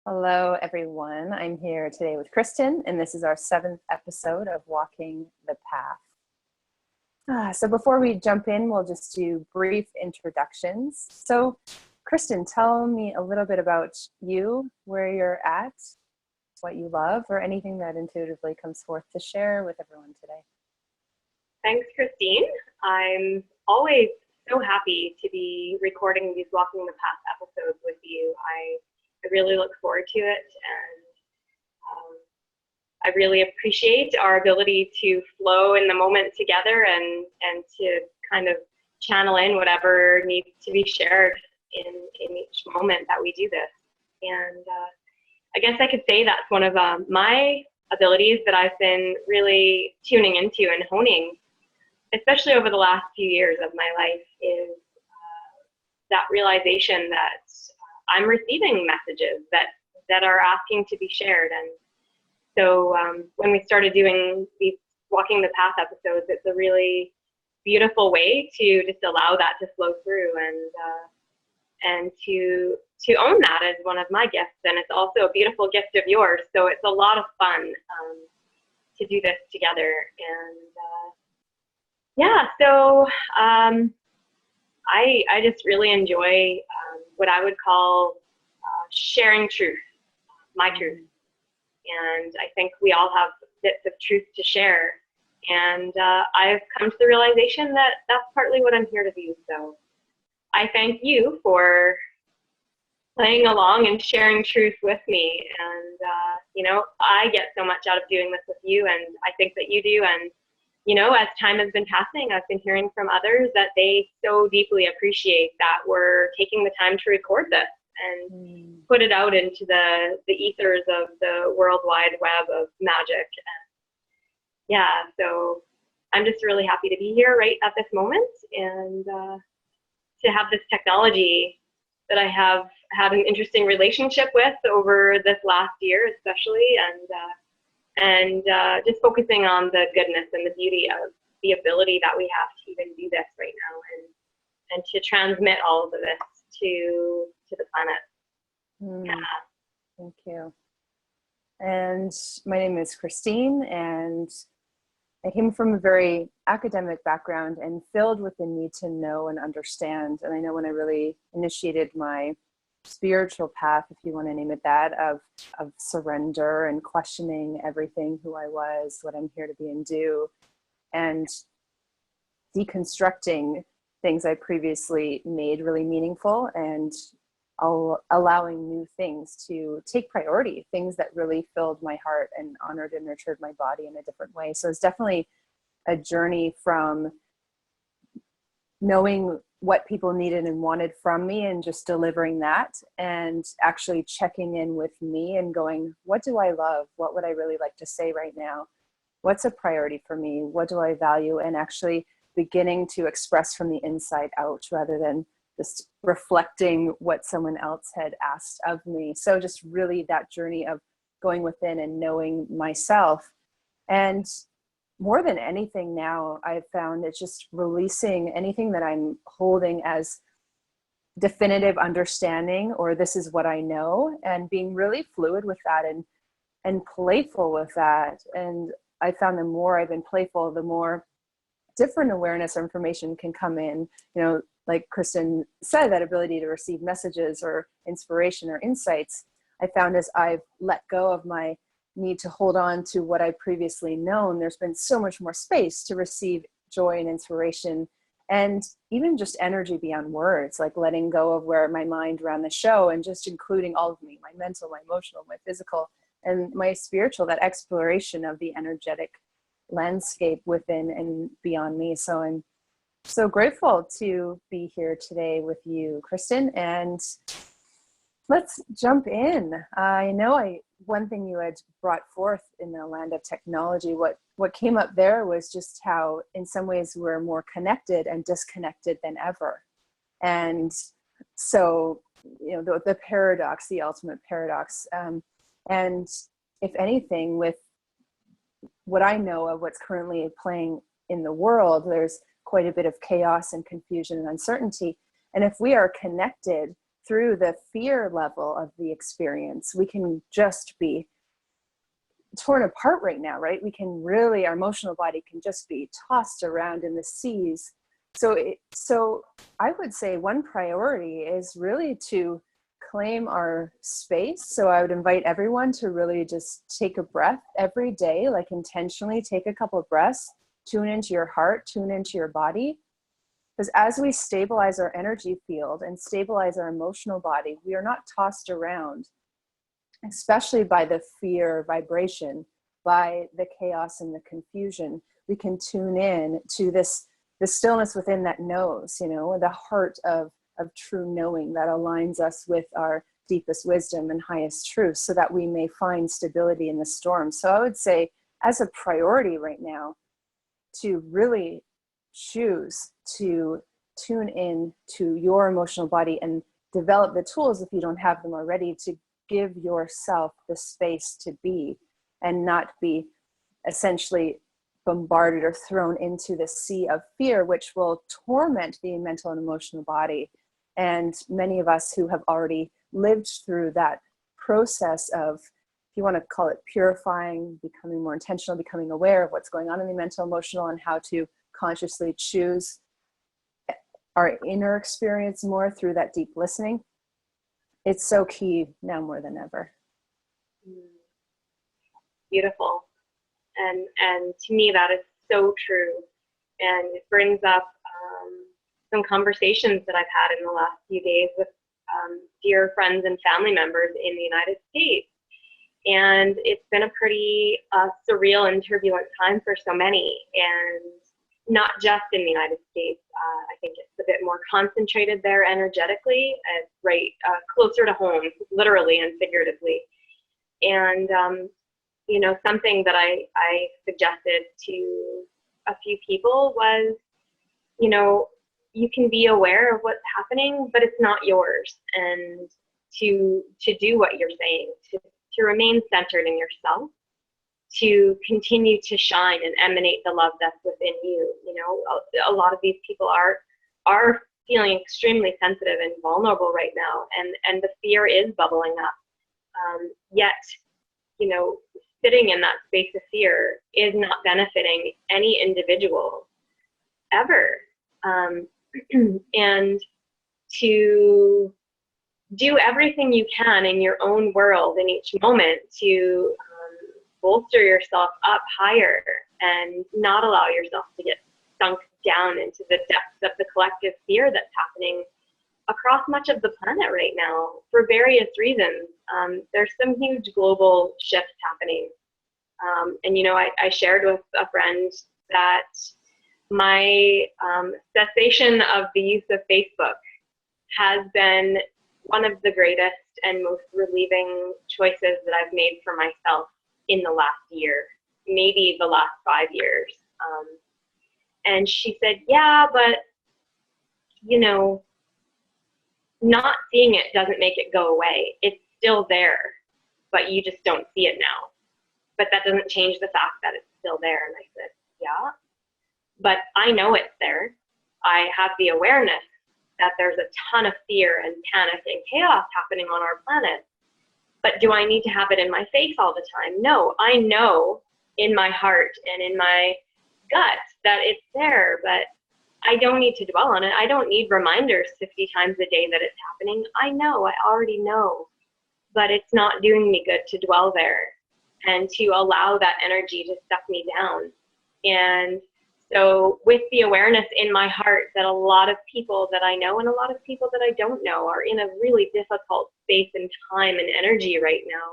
Hello, everyone. I'm here today with Kristen, and this is our 7th episode of Walking the Path. So before we jump in, we'll just do brief introductions. So, Kristen, tell me a little bit about you, where you're at, what you love, or anything that intuitively comes forth to share with everyone today. Thanks, Christine. I'm always so happy to be recording these Walking the Path episodes with you. I really look forward to it, and I really appreciate our ability to flow in the moment together and to kind of channel in whatever needs to be shared in each moment that we do this. And I guess I could say that's one of my abilities that I've been really tuning into and honing, especially over the last few years of my life, is that realization that I'm receiving messages that are asking to be shared. And so when we started doing these Walking the Path episodes, it's a really beautiful way to just allow that to flow through and to own that as one of my gifts. And it's also a beautiful gift of yours. So it's a lot of fun to do this together. And so I just really enjoy what I would call sharing truth, my truth. And I think we all have bits of truth to share. And I've come to the realization that that's partly what I'm here to do. So I thank you for playing along and sharing truth with me. And, I get so much out of doing this with you, and I think that you do. And as time has been passing, I've been hearing from others that they so deeply appreciate that we're taking the time to record this and put it out into the ethers of the World Wide Web of magic. And so I'm just really happy to be here right at this moment, and to have this technology that I have had an interesting relationship with over this last year especially, and just focusing on the goodness and the beauty of the ability that we have to even do this right now, and to transmit all of this to the planet. Thank you. And my name is Christine, and I came from a very academic background and filled with the need to know and understand. And I know when I really initiated my spiritual path, if you want to name it that, of surrender and questioning everything, who I was, what I'm here to be and do, and deconstructing things I previously made really meaningful, and allowing new things to take priority, things that really filled my heart and honored and nurtured my body in a different way. So it's definitely a journey from knowing what people needed and wanted from me and just delivering that, and actually checking in with me and going, what do I love? What would I really like to say right now? What's a priority for me? What do I value? And actually beginning to express from the inside out rather than just reflecting what someone else had asked of me. So just really that journey of going within and knowing myself. And more than anything now, I've found it's just releasing anything that I'm holding as definitive understanding, or this is what I know, and being really fluid with that and playful with that. And I found the more I've been playful, the more different awareness or information can come in. Like Kristen said, that ability to receive messages or inspiration or insights, I found as I've let go of my need to hold on to what I previously known, there's been so much more space to receive joy and inspiration, and even just energy beyond words, like letting go of where my mind ran the show and just including all of me, my mental, my emotional, my physical, and my spiritual, that exploration of the energetic landscape within and beyond me. So I'm so grateful to be here today with you, Kristen, and let's jump in. I know one thing you had brought forth in the land of technology, what came up there was just how in some ways we're more connected and disconnected than ever. And so, the paradox, the ultimate paradox. And if anything, with what I know of what's currently playing in the world, there's quite a bit of chaos and confusion and uncertainty. And if we are connected through the fear level of the experience, we can just be torn apart right now, right? We can really, our emotional body can just be tossed around in the seas. So I would say one priority is really to claim our space. So I would invite everyone to really just take a breath every day, like intentionally take a couple of breaths, tune into your heart, tune into your body. Because as we stabilize our energy field and stabilize our emotional body, we are not tossed around, especially by the fear vibration, by the chaos and the confusion. We can tune in to the stillness within that knows, the heart of true knowing that aligns us with our deepest wisdom and highest truth, so that we may find stability in the storm. So I would say, as a priority right now, to really choose to tune in to your emotional body and develop the tools, if you don't have them already, to give yourself the space to be and not be essentially bombarded or thrown into the sea of fear, which will torment the mental and emotional body. And many of us who have already lived through that process of, if you want to call it purifying, becoming more intentional, becoming aware of what's going on in the mental, emotional, and how to consciously choose our inner experience more through that deep listening. It's so key now more than ever. Beautiful. And to me, that is so true. And it brings up some conversations that I've had in the last few days with dear friends and family members in the United States. And it's been a pretty surreal and turbulent time for so many, and not just in the United States. I think it's a bit more concentrated there energetically, right closer to home, literally and figuratively. And something that I suggested to a few people was, you can be aware of what's happening, but it's not yours. And to do what you're saying, to remain centered in yourself, to continue to shine and emanate the love that's within you. A lot of these people are feeling extremely sensitive and vulnerable right now, and the fear is bubbling up. Yet, sitting in that space of fear is not benefiting any individual ever. And to do everything you can in your own world in each moment to bolster yourself up higher and not allow yourself to get sunk down into the depths of the collective fear that's happening across much of the planet right now for various reasons. There's some huge global shifts happening. And I shared with a friend that my cessation of the use of Facebook has been one of the greatest and most relieving choices that I've made for myself in the last year, maybe the last 5 years. And she said, yeah, but, not seeing it doesn't make it go away. It's still there, but you just don't see it now. But that doesn't change the fact that it's still there. And I said, yeah, but I know it's there. I have the awareness that there's a ton of fear and panic and chaos happening on our planet. But do I need to have it in my face all the time? No, I know in my heart and in my gut that it's there, but I don't need to dwell on it. I don't need reminders 50 times a day that it's happening. I know, I already know, but it's not doing me good to dwell there and to allow that energy to suck me down. And so with the awareness in my heart that a lot of people that I know and a lot of people that I don't know are in a really difficult space and time and energy right now,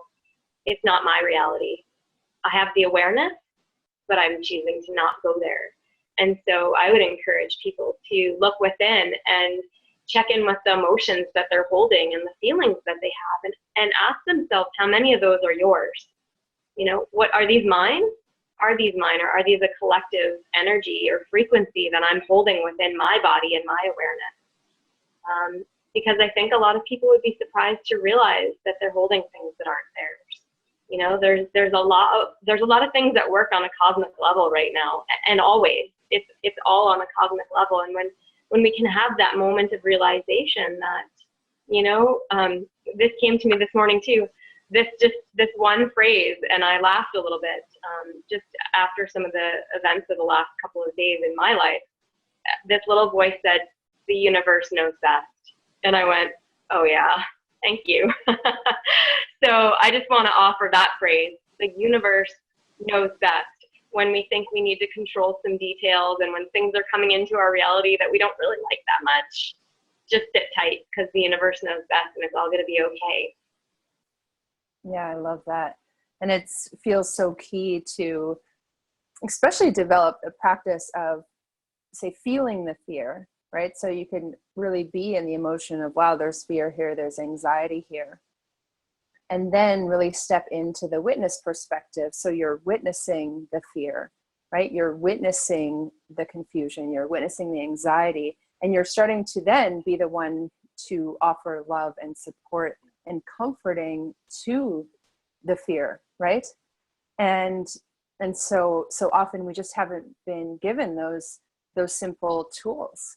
it's not my reality. I have the awareness, but I'm choosing to not go there. And so I would encourage people to look within and check in with the emotions that they're holding and the feelings that they have, and ask themselves how many of those are yours. What are these mine? Are these mine, or are these a collective energy or frequency that I'm holding within my body and my awareness? Because I think a lot of people would be surprised to realize that they're holding things that aren't theirs. There's a lot of things that work on a cosmic level right now, and always it's all on a cosmic level. And when we can have that moment of realization that you know, this came to me this morning too. This one phrase, and I laughed a little bit, just after some of the events of the last couple of days in my life. This little voice said, "The universe knows best." And I went, "Oh yeah, thank you." So I just want to offer that phrase, the universe knows best. When we think we need to control some details and when things are coming into our reality that we don't really like that much, just sit tight, because the universe knows best and it's all going to be okay. Yeah, I love that. And it feels so key to especially develop a practice of, say, feeling the fear, right? So you can really be in the emotion of, wow, there's fear here, there's anxiety here. And then really step into the witness perspective. So you're witnessing the fear, right? You're witnessing the confusion, you're witnessing the anxiety, and you're starting to then be the one to offer love and support and comforting to the fear, right? And so often we just haven't been given those simple tools,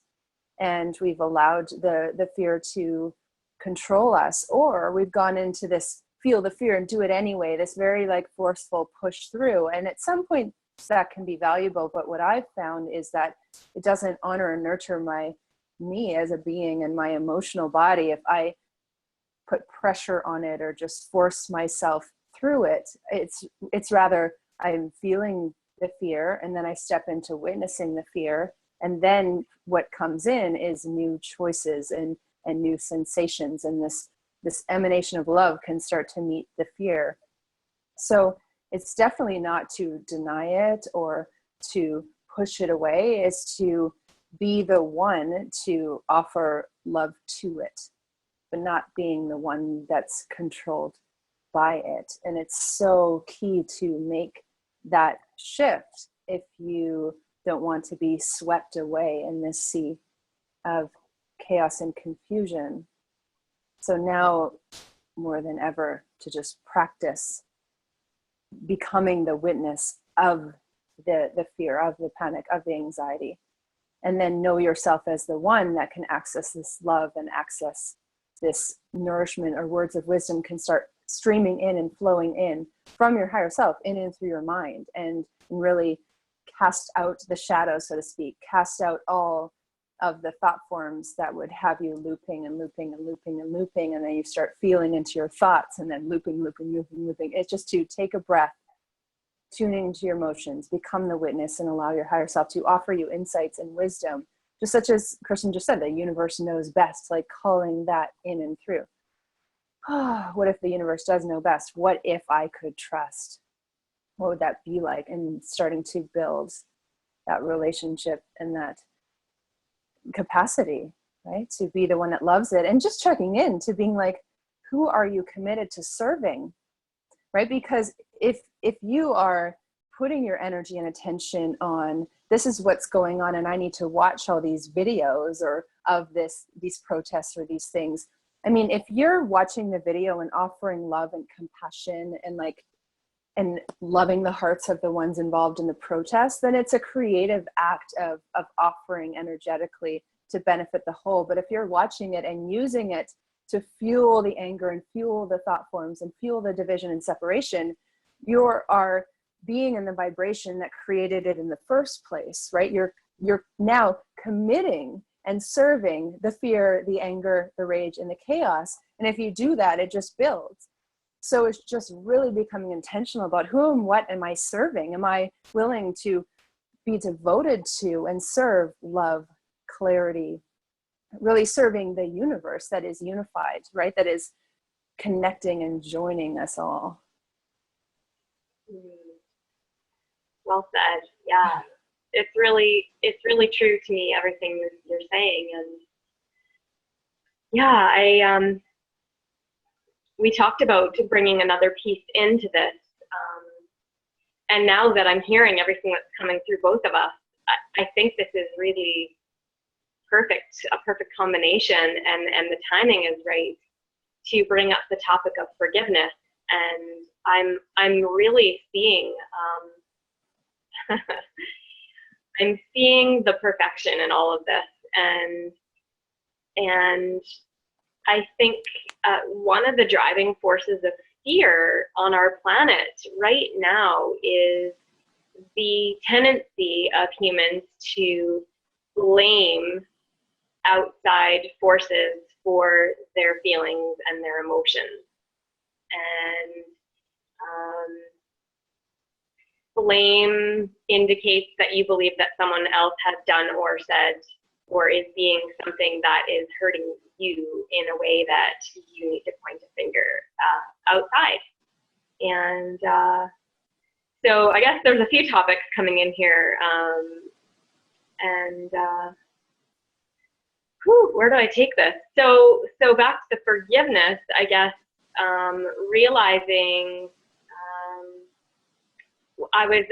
and we've allowed the fear to control us, or we've gone into this feel the fear and do it anyway, this very like forceful push through. And at some point that can be valuable, but what I've found is that it doesn't honor and nurture me as a being and my emotional body if I put pressure on it or just force myself through it. It's rather I'm feeling the fear, and then I step into witnessing the fear, and then what comes in is new choices and new sensations, and this emanation of love can start to meet the fear. So it's definitely not to deny it or to push it away. It's to be the one to offer love to it, but not being the one that's controlled by it. And it's so key to make that shift if you don't want to be swept away in this sea of chaos and confusion. So now more than ever to just practice becoming the witness of the fear, of the panic, of the anxiety, and then know yourself as the one that can access this love and access this nourishment, or words of wisdom can start streaming in and flowing in from your higher self, in and through your mind, and really cast out the shadows, so to speak, cast out all of the thought forms that would have you looping and looping and looping and looping, and then you start feeling into your thoughts and then looping. It's just to take a breath, tuning into your emotions, become the witness, and allow your higher self to offer you insights and wisdom, just such as Kristen just said, the universe knows best, like calling that in and through. What if the universe does know best? What if I could trust? What would that be like? And starting to build that relationship and that capacity, right? To be the one that loves it, and just checking in to being like, who are you committed to serving, right? Because if you are putting your energy and attention on this is what's going on and I need to watch all these videos or of these protests or these things. I mean, if you're watching the video and offering love and compassion and loving the hearts of the ones involved in the protest, then it's a creative act of offering energetically to benefit the whole. But if you're watching it and using it to fuel the anger and fuel the thought forms and fuel the division and separation, you are being in the vibration that created it in the first place, right? You're now committing and serving the fear, the anger, the rage, and the chaos. And if you do that, it just builds. So it's just really becoming intentional about who and what am I serving? Am I willing to be devoted to and serve love, clarity, really serving the universe that is unified, right? That is connecting and joining us all. Well said. Yeah. It's really true to me, everything you're saying. And yeah, we talked about bringing another piece into this. And now that I'm hearing everything that's coming through both of us, I think this is really a perfect combination, and the timing is right to bring up the topic of forgiveness. And I'm really seeing, I'm seeing the perfection in all of this, and I think one of the driving forces of fear on our planet right now is the tendency of humans to blame outside forces for their feelings and their emotions. And blame indicates that you believe that someone else has done or said or is being something that is hurting you in a way that you need to point a finger outside. And so I guess there's a few topics coming in here. Where do I take this? So back to the forgiveness, I guess, realizing I was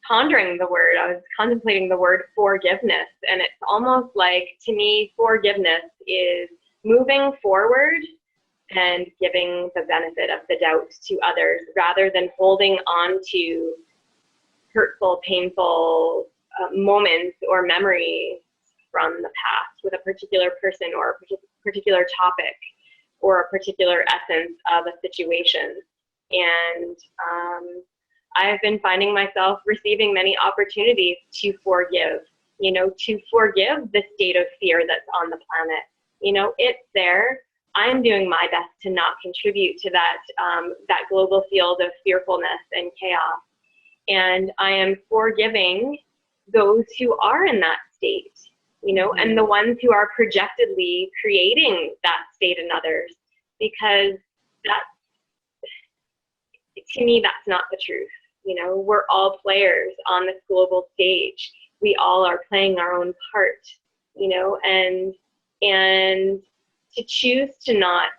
pondering the word, I was contemplating the word forgiveness, and it's almost like, to me, forgiveness is moving forward and giving the benefit of the doubt to others rather than holding on to hurtful, painful moments or memories from the past with a particular person or a particular topic or a particular essence of a situation. And I've been finding myself receiving many opportunities to forgive, to forgive the state of fear that's on the planet. It's there. I'm doing my best to not contribute to that, that global field of fearfulness and chaos. And I am forgiving those who are in that state, and the ones who are projectedly creating that state in others, because to me, that's not the truth. We're all players on this global stage. We all are playing our own part, and to choose to not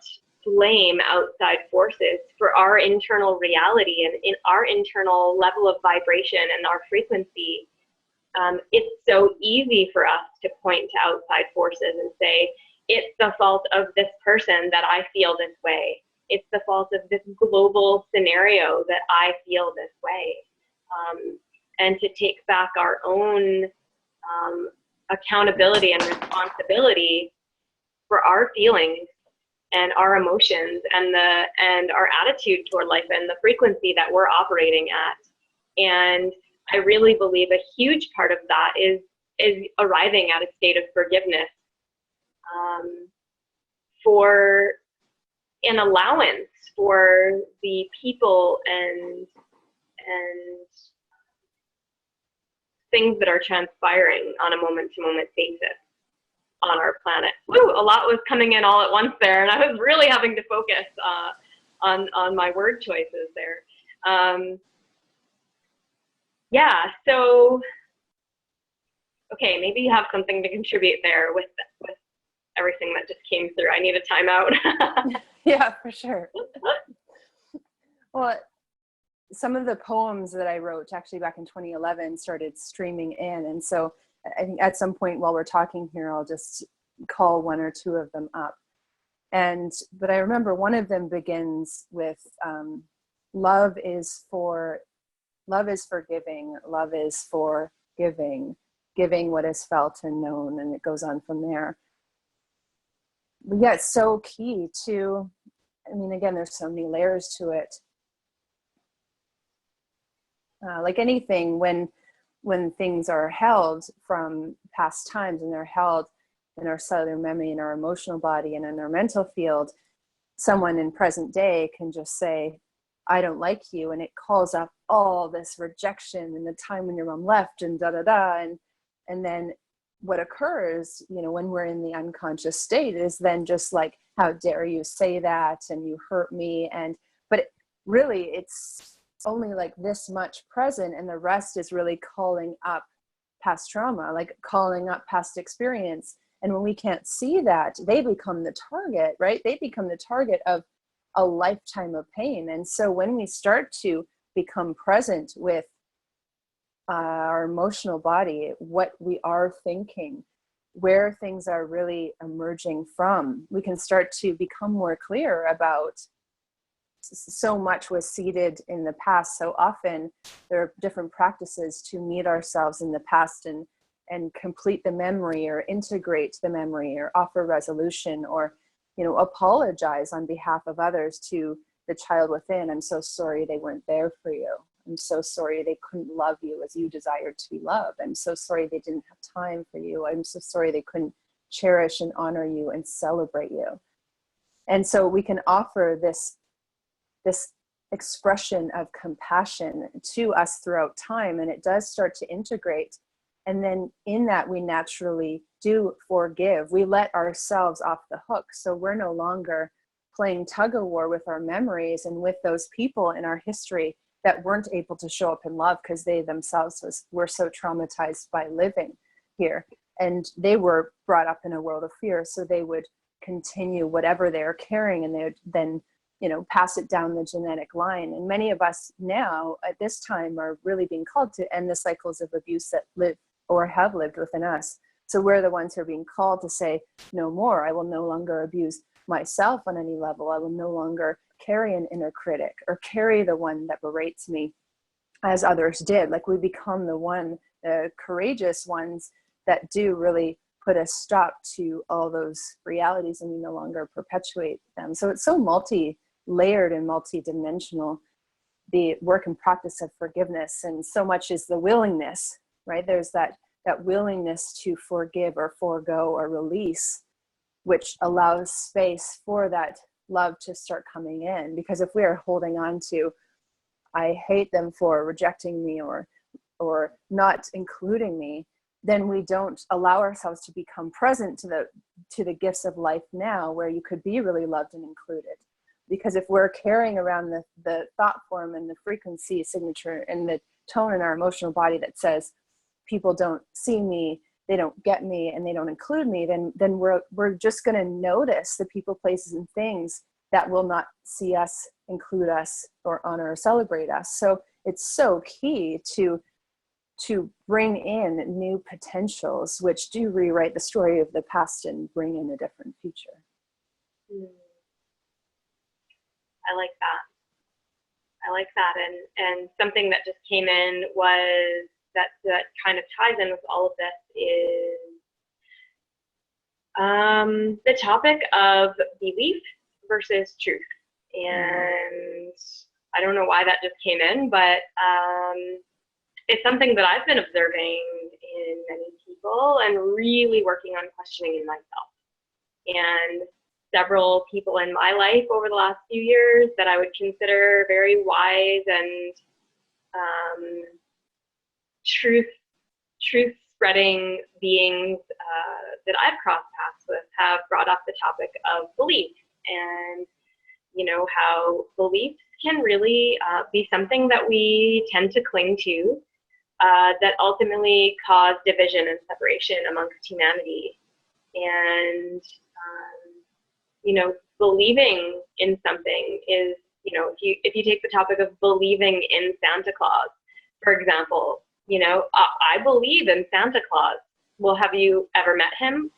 blame outside forces for our internal reality and in our internal level of vibration and our frequency. It's so easy for us to point to outside forces and say, it's the fault of this person that I feel this way. It's the fault of this global scenario that I feel this way. And to take back our own accountability and responsibility for our feelings and our emotions and our attitude toward life and the frequency that we're operating at. And I really believe a huge part of that is arriving at a state of forgiveness, for an allowance for the people and things that are transpiring on a moment-to-moment basis on our planet. Woo, a lot was coming in all at once there, and I was really having to focus on my word choices there. Yeah, so, okay, maybe you have something to contribute there with everything that just came through. I need a timeout. Yeah, for sure. Well, some of the poems that I wrote actually back in 2011 started streaming in. And so I think at some point while we're talking here, I'll just call one or two of them up. But I remember one of them begins with, love is forgiving, love is for giving what is felt and known. And it goes on from there. But yeah, it's so key to, again, there's so many layers to it. Like anything, when things are held from past times and they're held in our cellular memory, in our emotional body, and in our mental field, someone in present day can just say, I don't like you, and it calls up all this rejection and the time when your mom left and and then what occurs, when we're in the unconscious state is then just like, how dare you say that, and you hurt me, but really it's only like this much present, and the rest is really calling up past trauma, like calling up past experience. And when we can't see that, they become the target, right? They become the target of a lifetime of pain. And so when we start to become present with our emotional body, what we are thinking, where things are really emerging from, we can start to become more clear about so much was seeded in the past. So often there are different practices to meet ourselves in the past and complete the memory or integrate the memory or offer resolution or, apologize on behalf of others to the child within. I'm so sorry they weren't there for you. I'm so sorry they couldn't love you as you desired to be loved. I'm so sorry they didn't have time for you. I'm so sorry they couldn't cherish and honor you and celebrate you. And so we can offer this expression of compassion to us throughout time, and it does start to integrate. And then in that, we naturally do forgive. We let ourselves off the hook. So we're no longer playing tug of war with our memories and with those people in our history that weren't able to show up in love because they themselves were so traumatized by living here. And they were brought up in a world of fear. So they would continue whatever they're carrying, and they would then pass it down the genetic line. And many of us now at this time are really being called to end the cycles of abuse that live or have lived within us. So we're the ones who are being called to say, no more. I will no longer abuse myself on any level. I will no longer carry an inner critic or carry the one that berates me as others did. Like, we become the courageous ones that do really put a stop to all those realities, and we no longer perpetuate them. So it's so multi-layered and multi-dimensional, the work and practice of forgiveness. And so much is the willingness, right? There's that willingness to forgive or forego or release, which allows space for that love to start coming in. Because if we are holding on to, I hate them for rejecting me or not including me, then we don't allow ourselves to become present to the gifts of life now, where you could be really loved and included. Because if we're carrying around the thought form and the frequency signature and the tone in our emotional body that says, people don't see me, they don't get me, and they don't include me, then we're just going to notice the people, places, and things that will not see us, include us, or honor or celebrate us. So it's so key to bring in new potentials, which do rewrite the story of the past and bring in a different future. I like that. And something that just came in was that kind of ties in with all of this is the topic of belief versus truth. And I don't know why that just came in, but it's something that I've been observing in many people and really working on questioning in myself. And several people in my life over the last few years that I would consider very wise and truth spreading beings that I've crossed paths with have brought up the topic of belief, and how beliefs can really be something that we tend to cling to, that ultimately cause division and separation amongst humanity. And believing in something is, if you take the topic of believing in Santa Claus, for example, I believe in Santa Claus. Well, have you ever met him?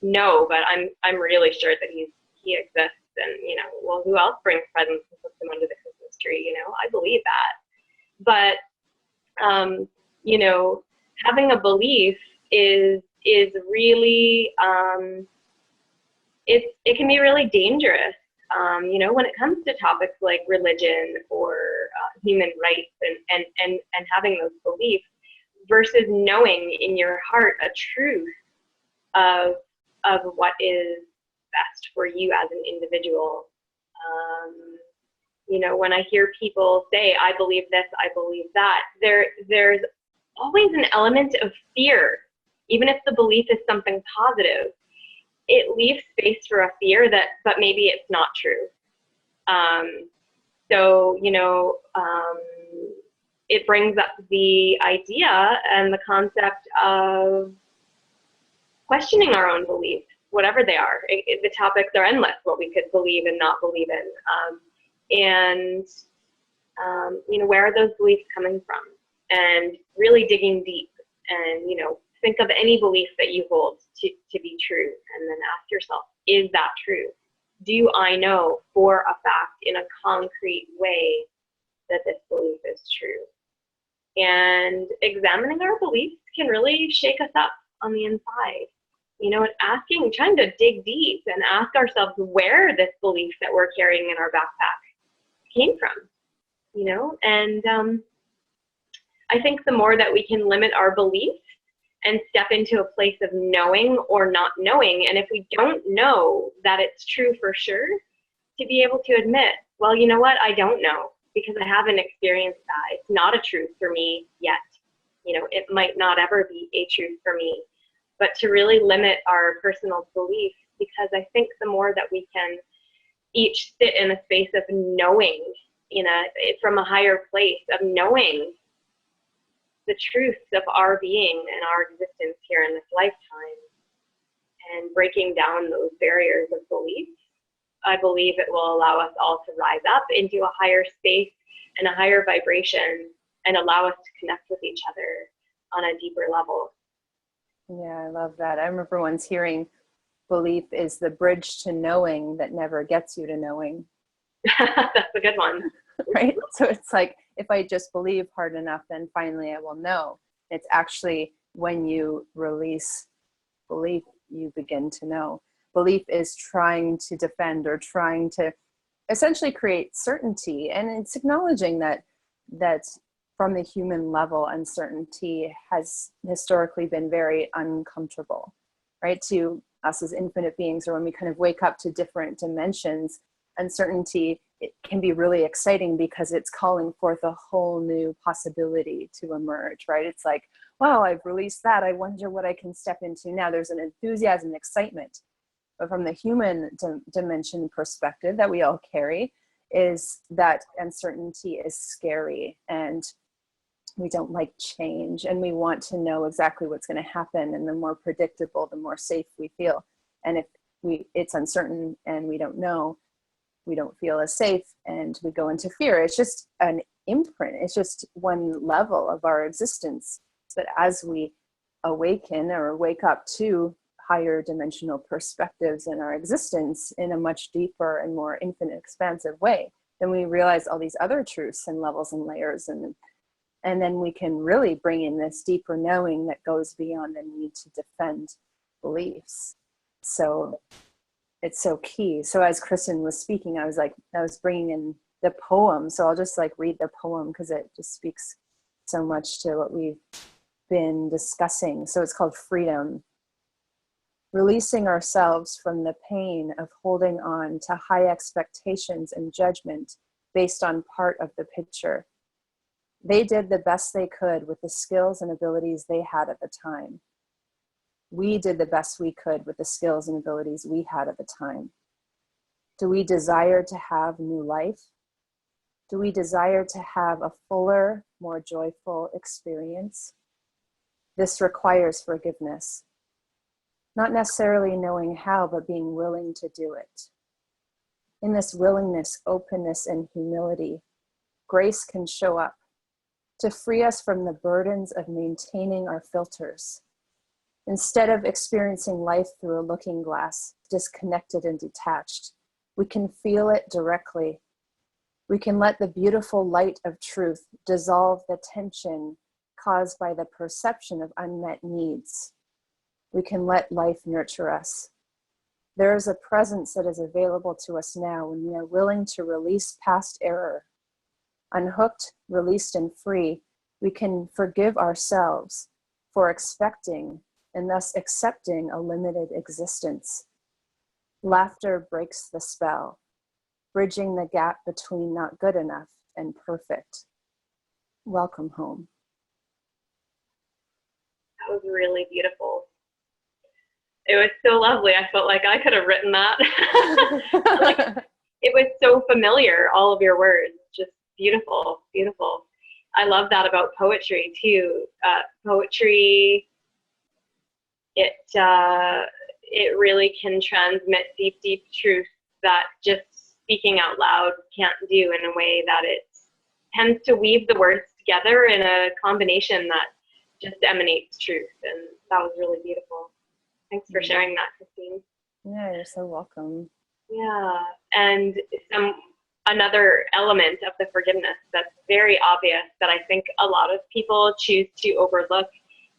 No, but I'm really sure that he exists. And well, who else brings presents and puts them under the Christmas tree? I believe that. But having a belief is really it can be really dangerous. When it comes to topics like religion or human rights and having those beliefs versus knowing in your heart a truth of what is best for you as an individual. When I hear people say, I believe this, I believe that, there's always an element of fear. Even if the belief is something positive, it leaves space for a fear but maybe it's not true. It brings up the idea and the concept of questioning our own beliefs, whatever they are. The topics are endless, what we could believe and not believe in. Where are those beliefs coming from? And really digging deep and, think of any belief that you hold to be true, and then ask yourself, is that true? Do I know for a fact in a concrete way that this belief is true? And examining our beliefs can really shake us up on the inside. and trying to dig deep and ask ourselves where this belief that we're carrying in our backpack came from, and I think the more that we can limit our beliefs and step into a place of knowing or not knowing, and if we don't know that it's true for sure, to be able to admit, well, you know what, I don't know because I haven't experienced that. It's not a truth for me yet. It might not ever be a truth for me, but to really limit our personal beliefs, because I think the more that we can each sit in a space of knowing, from a higher place of knowing the truths of our being and our existence here in this lifetime, and breaking down those barriers of belief, I believe it will allow us all to rise up into a higher space and a higher vibration and allow us to connect with each other on a deeper level. Yeah, I love that. I remember once hearing belief is the bridge to knowing that never gets you to knowing. That's a good one. Right? So it's like, if I just believe hard enough, then finally I will know. It's actually when you release belief, you begin to know. Belief is trying to defend or trying to essentially create certainty. And it's acknowledging that from the human level, uncertainty has historically been very uncomfortable, right? To us as infinite beings, or when we kind of wake up to different dimensions, uncertainty, it can be really exciting because it's calling forth a whole new possibility to emerge, right? It's like, wow, I've released that. I wonder what I can step into now. There's an enthusiasm, excitement. But from the human dimension perspective that we all carry, is that uncertainty is scary, and we don't like change, and we want to know exactly what's going to happen. And the more predictable, the more safe we feel. And if it's uncertain and we don't know, we don't feel as safe, and we go into fear. It's just an imprint. It's just one level of our existence. But as we awaken or wake up to higher dimensional perspectives in our existence in a much deeper and more infinite, expansive way, then we realize all these other truths and levels and layers, and then we can really bring in this deeper knowing that goes beyond the need to defend beliefs. So it's so key. So as Kristen was speaking, I was bringing in the poem. So I'll just read the poem because it just speaks so much to what we've been discussing. So it's called Freedom. Releasing ourselves from the pain of holding on to high expectations and judgment based on part of the picture. They did the best they could with the skills and abilities they had at the time. We did the best we could with the skills and abilities we had at the time. Do we desire to have new life? Do we desire to have a fuller, more joyful experience? This requires forgiveness. Not necessarily knowing how, but being willing to do it. In this willingness, openness, and humility, grace can show up to free us from the burdens of maintaining our filters. Instead of experiencing life through a looking glass, disconnected and detached, we can feel it directly. We can let the beautiful light of truth dissolve the tension caused by the perception of unmet needs. We can let life nurture us. There is a presence that is available to us now when we are willing to release past error. Unhooked, released, and free, we can forgive ourselves for expecting and thus accepting a limited existence. Laughter breaks the spell, bridging the gap between not good enough and perfect. Welcome home. That was really beautiful. It was so lovely. I felt like I could have written that. It was so familiar, all of your words, just beautiful, beautiful. I love that about poetry too. Poetry, it really can transmit deep, deep truth that just speaking out loud can't do, in a way that it tends to weave the words together in a combination that just emanates truth. And that was really beautiful. Thanks for sharing that, Christine. Yeah, you're so welcome. Yeah, and another element of the forgiveness that's very obvious that I think a lot of people choose to overlook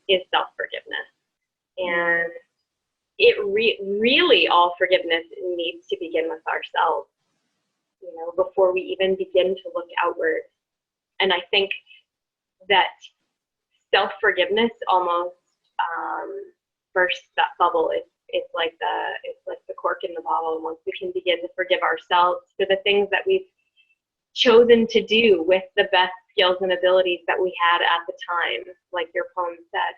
is self-forgiveness. And really all forgiveness needs to begin with ourselves, before we even begin to look outward. And I think that self-forgiveness almost bursts that bubble. It's like the cork in the bottle. And once we can begin to forgive ourselves for the things that we've chosen to do with the best skills and abilities that we had at the time, like your poem said,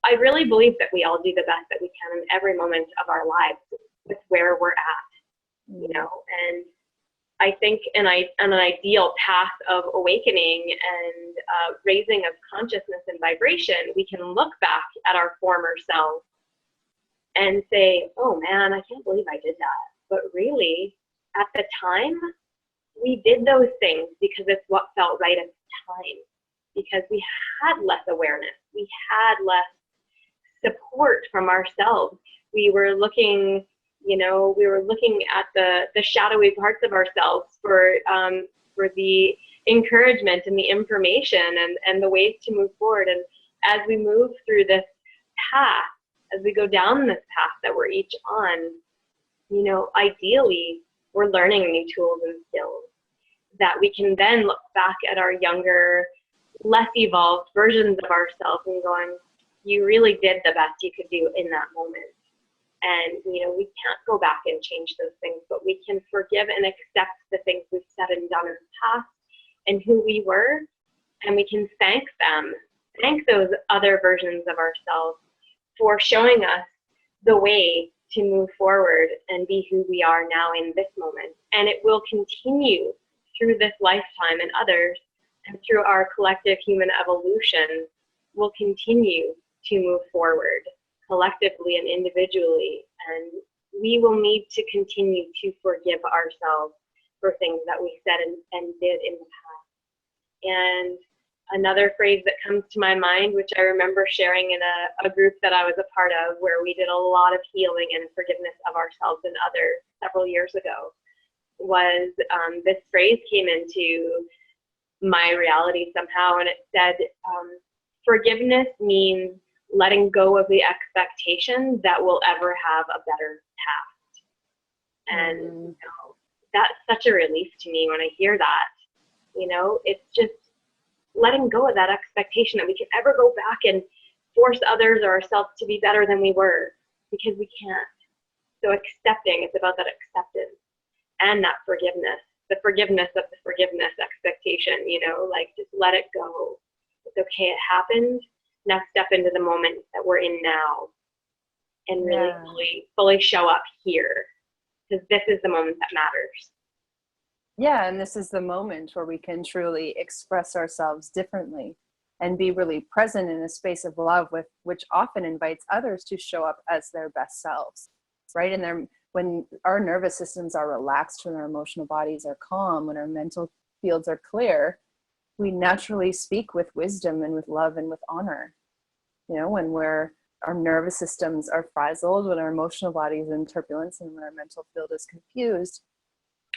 I really believe that we all do the best that we can in every moment of our lives with where we're at, and I think an ideal path of awakening and raising of consciousness and vibration, we can look back at our former selves and say, oh man, I can't believe I did that. But really, at the time, we did those things because it's what felt right at the time, because we had less awareness. We had less support from ourselves. We were looking at the shadowy parts of ourselves for the encouragement and the information and the ways to move forward. And as we move through this path, as we go down this path that we're each on, ideally, we're learning new tools and skills that we can then look back at our younger, less evolved versions of ourselves and going, you really did the best you could do in that moment. And, we can't go back and change those things, but we can forgive and accept the things we've said and done in the past and who we were. And we can thank those other versions of ourselves for showing us the way to move forward and be who we are now in this moment. And it will continue through this lifetime and others, and through our collective human evolution, will continue to move forward collectively and individually, and we will need to continue to forgive ourselves for things that we said and did in the past. And another phrase that comes to my mind, which I remember sharing in a group that I was a part of, where we did a lot of healing and forgiveness of ourselves and others several years ago, was this phrase came into my reality somehow, and it said, forgiveness means letting go of the expectation that we'll ever have a better past. And that's such a relief to me when I hear that. It's just letting go of that expectation that we can ever go back and force others or ourselves to be better than we were, because we can't. So it's about that acceptance and that forgiveness, the forgiveness of the forgiveness expectation, just let it go. It's okay, it happened. Now step into the moment that we're in now and really fully show up here, because this is the moment that matters. Yeah, and this is the moment where we can truly express ourselves differently and be really present in a space of love, which often invites others to show up as their best selves, right? And when our nervous systems are relaxed, when our emotional bodies are calm, when our mental fields are clear, we naturally speak with wisdom and with love and with honor. When our nervous systems are frazzled, when our emotional body is in turbulence, and when our mental field is confused,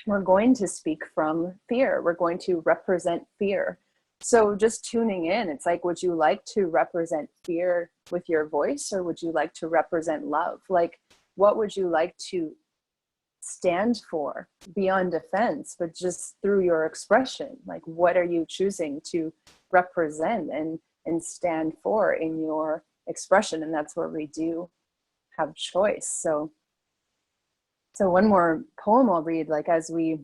we're going to speak from fear. We're going to represent fear. So just tuning in, it's like, would you like to represent fear with your voice, or would you like to represent love? Like, what would you like to stand for beyond defense, but just through your expression? Like, what are you choosing to represent and stand for in your expression? And that's where we do have choice. So one more poem I'll read, like, as we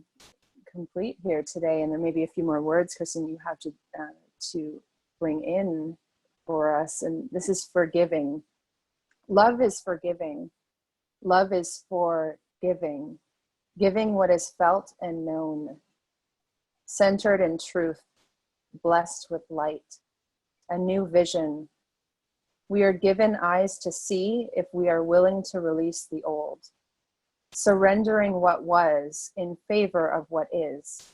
complete here today, and there may be a few more words, Kristen, you have to bring in for us. And this is forgiving. Love is forgiving. Love is for giving what is felt and known, centered in truth, blessed with light, a new vision. We are given eyes to see if we are willing to release the old, surrendering what was in favor of what is.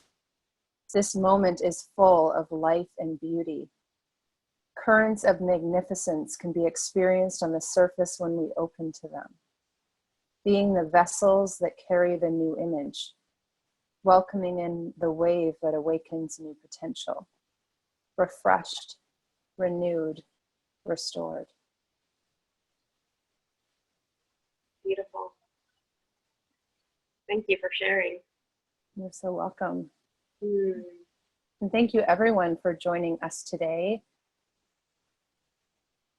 This moment is full of life and beauty. Currents of magnificence can be experienced on the surface when we open to them, being the vessels that carry the new image, welcoming in the wave that awakens new potential, refreshed, renewed, restored. Thank you for sharing. You're so welcome. Mm. And thank you everyone for joining us today.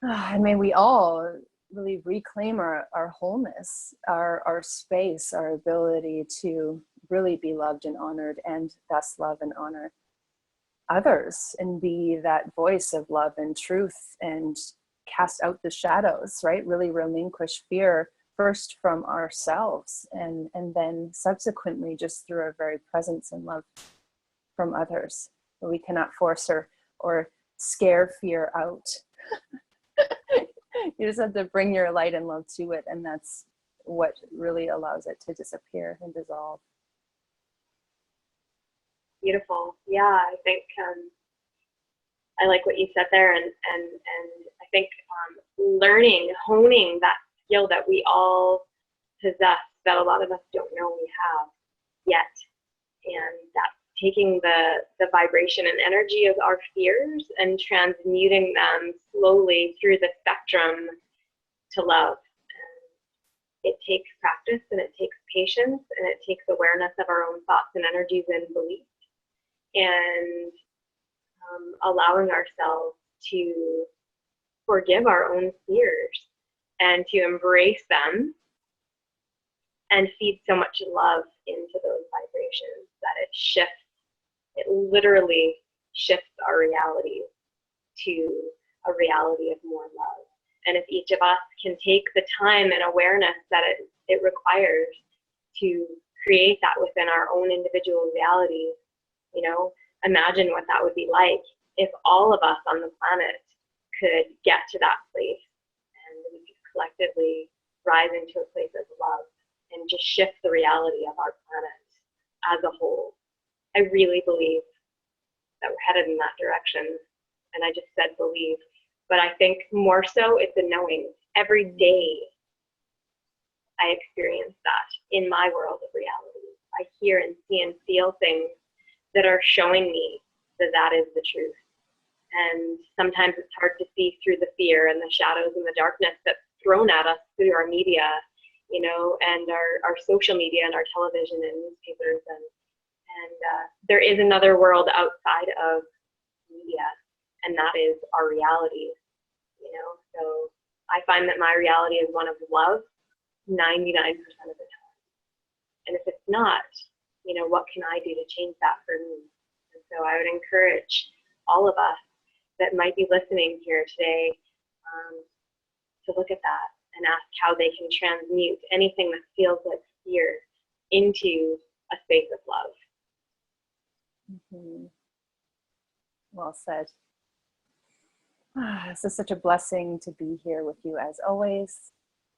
And may we all really reclaim our wholeness, our space, our ability to really be loved and honored, and thus love and honor others, and be that voice of love and truth, and cast out the shadows, right? Really relinquish fear first from ourselves, and then subsequently just through our very presence and love from others. We cannot force or scare fear out. You just have to bring your light and love to it, and that's what really allows it to disappear and dissolve. Beautiful. Yeah, I think I like what you said there, and I think honing that skill that we all possess, that a lot of us don't know we have yet, and that's taking the vibration and energy of our fears and transmuting them slowly through the spectrum to love. And it takes practice, and it takes patience, and it takes awareness of our own thoughts and energies and beliefs, and allowing ourselves to forgive our own fears and to embrace them and feed so much love into those vibrations that it literally shifts our reality to a reality of more love. And if each of us can take the time and awareness that it requires to create that within our own individual reality, imagine what that would be like if all of us on the planet could get to that place, and we could collectively rise into a place of love and just shift the reality of our planet as a whole. I really believe that we're headed in that direction. And I just said believe, but I think more so it's a knowing. Every day I experience that in my world of reality. I hear and see and feel things that are showing me that is the truth. And sometimes it's hard to see through the fear and the shadows and the darkness that's thrown at us through our media, and our social media and our television and newspapers. And there is another world outside of media, and that is our reality, So I find that my reality is one of love 99% of the time. And if it's not, what can I do to change that for me? And so I would encourage all of us that might be listening here today to look at that and ask how they can transmute anything that feels like fear into a space of love. Mm-hmm. Well said. This is such a blessing to be here with you as always.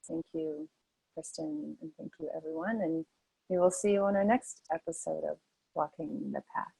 Thank you, Kristen, and thank you, everyone. And we will see you on our next episode of Walking the Path.